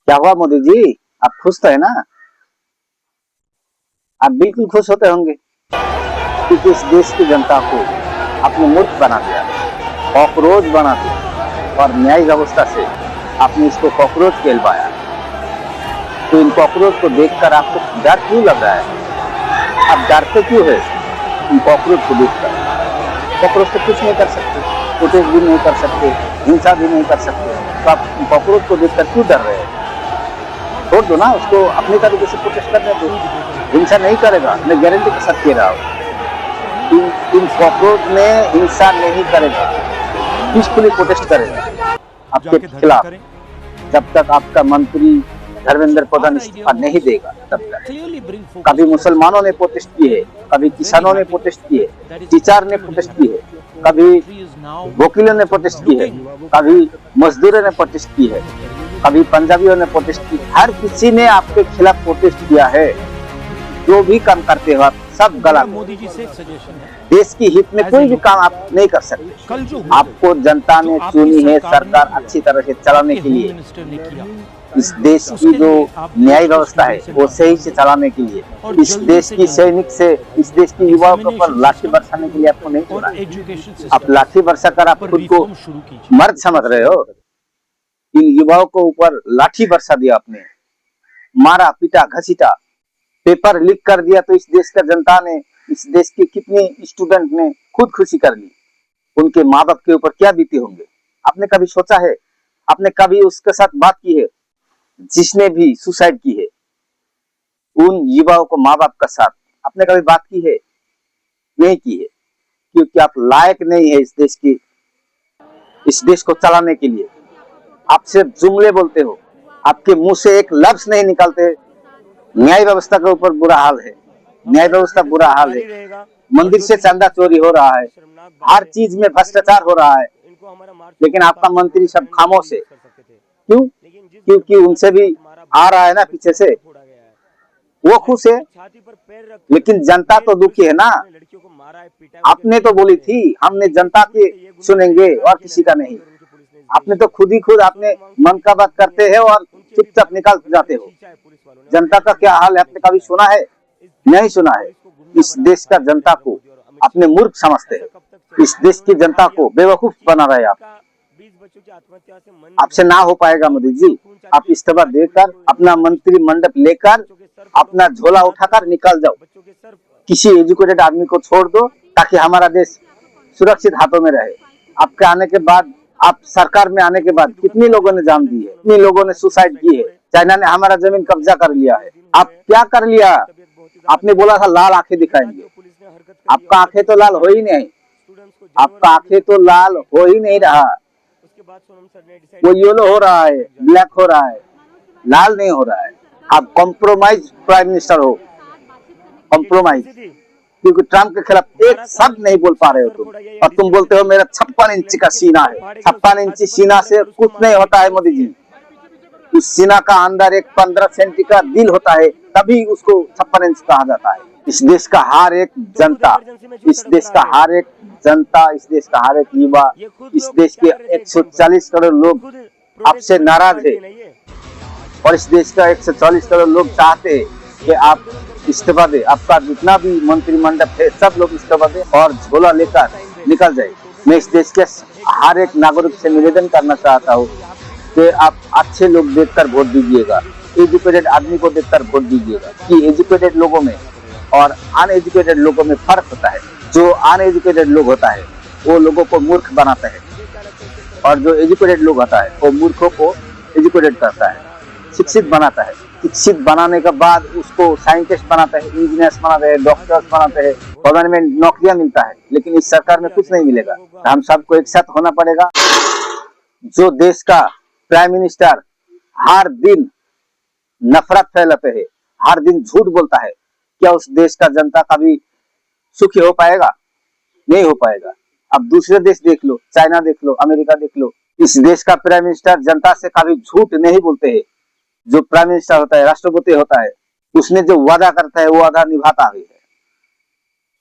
क्या हुआ मोदी जी, आप खुश तो है ना? आप बिल्कुल खुश होते होंगे क्योंकि इस देश की जनता को आपने मूर्ख बना दिया, कॉकरोच बना दिया और न्याय व्यवस्था से आपने इसको कॉकरोच कहलवाया। तो इन कॉकरोच को देखकर आपको डर क्यों लग रहा है? आप डरते क्यों है इन कॉकरोच को देखकर? कॉकरोच तो कुछ नहीं कर सकते, प्रोटेस्ट भी नहीं कर सकते, हिंसा भी नहीं कर सकते, तो आप कॉकरोच को देखकर क्यों डर रहे हैं? छोड़ दो ना उसको, अपने तरीके से प्रोटेस्ट करने दो। हिंसा नहीं करेगा, मैं गारंटी के साथ कह रहा हूँ। इन कॉकरोच में हिंसा नहीं करेगा, पीसफुली प्रोटेस्ट करेगा आपके खिलाफ। जब तक आपका मंत्री धर्मेंद्र प्रधान इस्तीफा नहीं देगा तब तक। कभी मुसलमानों ने प्रोटेस्ट की है, कभी किसानों ने प्रोटेस्ट की है, टीचर ने प्रोटेस्ट की है, कभी वकीलों ने प्रोटेस्ट की है, कभी मजदूरों ने प्रोटेस्ट की है, कभी पंजाबियों ने प्रोटेस्ट की। हर किसी ने आपके खिलाफ प्रोटेस्ट किया है। जो भी काम करते हो आप सब गलत। मोदी जी से एक सजेशन है, देश की हित में कोई भी काम आप नहीं कर सकते। आपको जनता ने चुनी है सरकार अच्छी तरह से चलाने के लिए, इस देश की जो न्याय व्यवस्था है वो सही से चलाने के लिए, इस देश की सैनिक से, इस देश की युवाओं के ऊपर लाठी बरसाने के लिए आपको नहीं चुना। आप लाठी बरसा कर आप खुद को मर्द समझ रहे हो। इन युवाओं को ऊपर लाठी बरसा दिया आपने, मारा पीटा घसीटा, पेपर लीक कर दिया। तो इस देश का जनता ने, इस देश के कितने स्टूडेंट ने खुदकुशी कर ली, उनके माँ बाप के ऊपर क्या बीते होंगे? आपने कभी सोचा है? आपने कभी उसके साथ बात की है जिसने भी सुसाइड की है? उन युवाओं को माँ बाप का साथ आपने कभी बात की है? नहीं की है, क्योंकि आप लायक नहीं है इस देश की, इस देश को चलाने के लिए। आप सिर्फ जुमले बोलते हो, आपके मुंह से एक लफ्ज नहीं निकालते। न्याय व्यवस्था के ऊपर बुरा हाल है, न्याय व्यवस्था बुरा हाल है। मंदिर से चंदा चोरी हो रहा है, हर चीज में भ्रष्टाचार हो रहा है, लेकिन आपका मंत्री सब खामोश है। क्यों? क्योंकि उनसे भी आ रहा है ना पीछे से, वो खुश है, लेकिन जनता तो दुखी है ना। आपने तो बोली थी हमने जनता के सुनेंगे और किसी का नहीं। आपने तो खुद ही खुद आपने मन का बात करते हैं और चुपचाप निकल जाते हो। जनता का क्या हाल है आपने कभी सुना है? नहीं सुना है। इस देश का जनता को अपने मूर्ख समझते हैं, इस देश की जनता को बेवकूफ बना रहे आप। आपसे ना हो पाएगा मोदी जी। आप इस्तीफा देकर अपना मंत्रिमंडल लेकर अपना झोला उठाकर निकल जाओ, किसी एजुकेटेड आदमी को छोड़ दो ताकि हमारा देश सुरक्षित हाथों में रहे। आपके आने के बाद, आप सरकार में आने के बाद कितने लोगों ने जान दी है, कितने लोगों ने सुसाइड की है। चाइना ने हमारा जमीन कब्जा कर लिया है। आप क्या कर लिया? आपने बोला था लाल आंखें दिखाएंगे, आपका आंखें तो लाल हो ही नहीं, आपका आंखें तो लाल हो ही नहीं रहा। वो येलो हो रहा है, ब्लैक हो रहा है, लाल नहीं हो रहा है। आप कॉम्प्रोमाइज प्राइम मिनिस्टर हो, कॉम्प्रोमाइज, क्योंकि ट्रम्प के खिलाफ एक शब्द नहीं बोल पा रहे हो तुम, और तुम बोलते हो मेरा 56 इंच का सीना है। 56 इंची सीना से कुछ नहीं होता है मोदी जी। उस सीना का अंदर एक 15 सेंटी का दिल होता है, तभी उसको 56 इंच कहा जाता है। इस देश का हर एक जनता, इस देश का हर एक जनता, इस देश का हर एक युवा, इस देश के 140 करोड़ लोग आपसे नाराज है, और इस देश का 140 करोड़ लोग चाहते हैं कि आप इस्तीफा दे। आपका जितना भी मंत्रिमंडल है सब लोग इस्तीफा दे और झोला लेकर निकल जाए। मैं इस देश के हर एक नागरिक से निवेदन करना चाहता हूँ कि आप अच्छे लोग देखकर वोट दीजिएगा, एजुकेटेड आदमी को देखकर वोट दीजिएगा। कि एजुकेटेड लोगों में और अनएजुकेटेड लोगों में फर्क होता है। जो अनएजुकेटेड लोग होता है वो लोगों को मूर्ख बनाता है, और जो एजुकेटेड लोग होता है वो मूर्खों को एजुकेटेड करता है, शिक्षित बनाता है। शिक्षित बनाने के बाद उसको साइंटिस्ट बनाते हैं, इंजीनियर्स बनाते हैं, डॉक्टर्स बनाते हैं, गवर्नमेंट नौकरियां मिलता है। लेकिन इस सरकार में कुछ नहीं मिलेगा। हम सबको एक साथ होना पड़ेगा। जो देश का प्राइम मिनिस्टर हर दिन नफरत फैलाते हैं, हर दिन झूठ बोलता है, क्या उस देश का जनता कभी सुखी हो पाएगा? नहीं हो पाएगा। अब दूसरे देश देख लो, चाइना देख लो, अमेरिका देख लो, इस देश का प्राइम मिनिस्टर जनता से कभी झूठ नहीं बोलते हैं। जो प्राइम मिनिस्टर होता है, राष्ट्रपति होता है, उसने जो वादा करता है वो वादा निभाता ही है।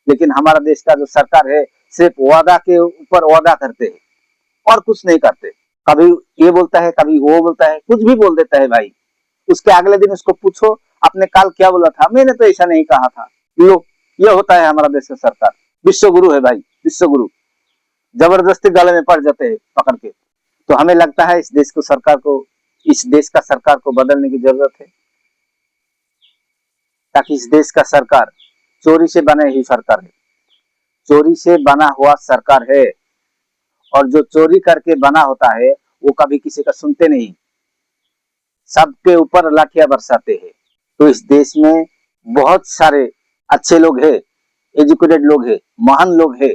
लेकिन हमारा देश का जो सरकार है सिर्फ वादा के ऊपर वादा करते हैं और कुछ नहीं करते। कभी ये बोलता है, कभी वो बोलता है, कुछ भी बोल देता है भाई। उसके अगले दिन उसको पूछो आपने कल क्या बोला था, मैंने तो ऐसा नहीं कहा था। लो, ये होता है हमारा देश का सरकार। विश्व गुरु है भाई, विश्व गुरु। जबरदस्ती गले में पड़ जाते हैं पकड़ के। तो हमें लगता है इस देश का सरकार को बदलने की जरूरत है, ताकि इस देश का सरकार चोरी से बने ही सरकार है, चोरी से बना हुआ सरकार है। और जो चोरी करके बना होता है वो कभी किसी का सुनते नहीं, सबके ऊपर लाठियां बरसाते हैं। तो इस देश में बहुत सारे अच्छे लोग हैं, एजुकेटेड लोग हैं, महान लोग हैं,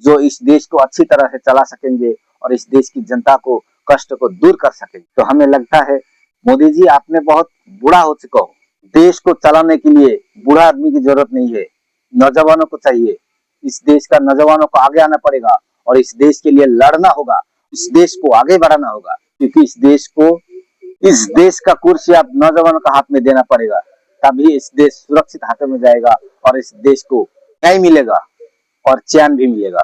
जो इस देश को अच्छी तरह से चला सकेंगे और इस देश की जनता को कष्ट को दूर कर सकेंगे। तो हमें लगता है मोदी जी आपने बहुत बूढ़ा हो चुका हो, देश को चलाने के लिए बूढ़ा आदमी की जरूरत नहीं है, नौजवानों को चाहिए। इस देश का नौजवानों को आगे आना पड़ेगा और इस देश के लिए लड़ना होगा, इस देश को आगे बढ़ाना होगा, क्योंकि इस देश का कुर्सी आप नौजवानों का हाथ में देना पड़ेगा, तभी इस देश सुरक्षित हाथों में जाएगा और इस देश को न्याय मिलेगा और चैन भी मिलेगा।